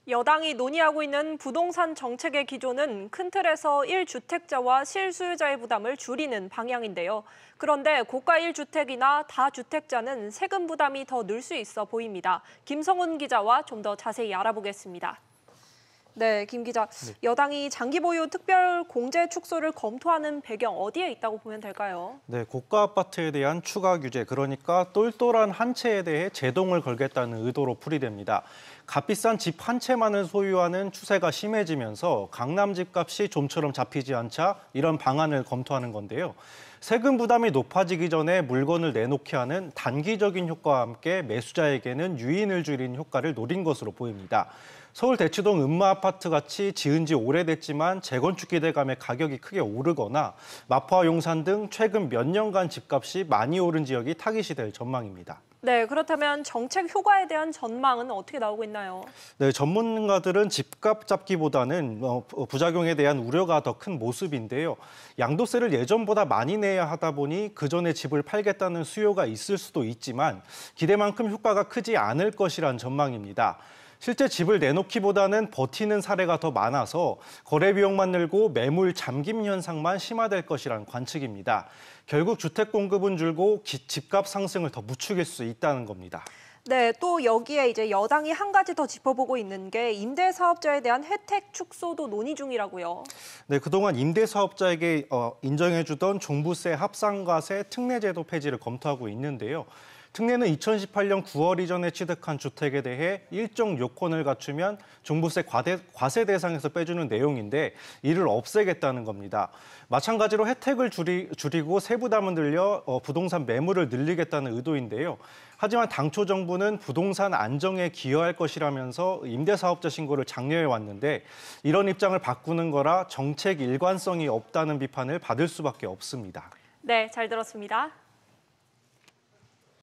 여당이 논의하고 있는 부동산 정책의 기조는 큰 틀에서 1주택자와 실수요자의 부담을 줄이는 방향인데요. 그런데 고가 1주택이나 다주택자는 세금 부담이 더 늘 수 있어 보입니다. 김성훈 기자와 좀 더 자세히 알아보겠습니다. 네, 김 기자. 여당이 장기 보유 특별 공제 축소를 검토하는 배경 어디에 있다고 보면 될까요? 네, 고가 아파트에 대한 추가 규제, 그러니까 똘똘한 한 채에 대해 제동을 걸겠다는 의도로 풀이됩니다. 값비싼 집 한 채만을 소유하는 추세가 심해지면서 강남 집값이 좀처럼 잡히지 않자 이런 방안을 검토하는 건데요. 세금 부담이 높아지기 전에 물건을 내놓게 하는 단기적인 효과와 함께 매수자에게는 유인을 줄이는 효과를 노린 것으로 보입니다. 서울 대치동 음마아파트 같이 지은 지 오래됐지만 재건축 기대감에 가격이 크게 오르거나 마포와 용산 등 최근 몇 년간 집값이 많이 오른 지역이 타깃이 될 전망입니다. 네, 그렇다면 정책 효과에 대한 전망은 어떻게 나오고 있나요? 네, 전문가들은 집값 잡기보다는 부작용에 대한 우려가 더 큰 모습인데요. 양도세를 예전보다 많이 내야 하다 보니 그전에 집을 팔겠다는 수요가 있을 수도 있지만 기대만큼 효과가 크지 않을 것이란 전망입니다. 실제 집을 내놓기보다는 버티는 사례가 더 많아서 거래 비용만 늘고 매물 잠김 현상만 심화될 것이란 관측입니다. 결국 주택 공급은 줄고 집값 상승을 더 부추길 수 있다는 겁니다. 네, 또 여기에 이제 여당이 한 가지 더 짚어보고 있는 게 임대사업자에 대한 혜택 축소도 논의 중이라고요. 네, 그동안 임대사업자에게 인정해주던 종부세 합산과세 특례제도 폐지를 검토하고 있는데요. 특례는 2018년 9월 이전에 취득한 주택에 대해 일정 요건을 갖추면 종부세 과세 대상에서 빼주는 내용인데 이를 없애겠다는 겁니다. 마찬가지로 혜택을 줄이고 세부담을 늘려 부동산 매물을 늘리겠다는 의도인데요. 하지만 당초 정부는 부동산 안정에 기여할 것이라면서 임대사업자 신고를 장려해 왔는데 이런 입장을 바꾸는 거라 정책 일관성이 없다는 비판을 받을 수밖에 없습니다. 네, 잘 들었습니다.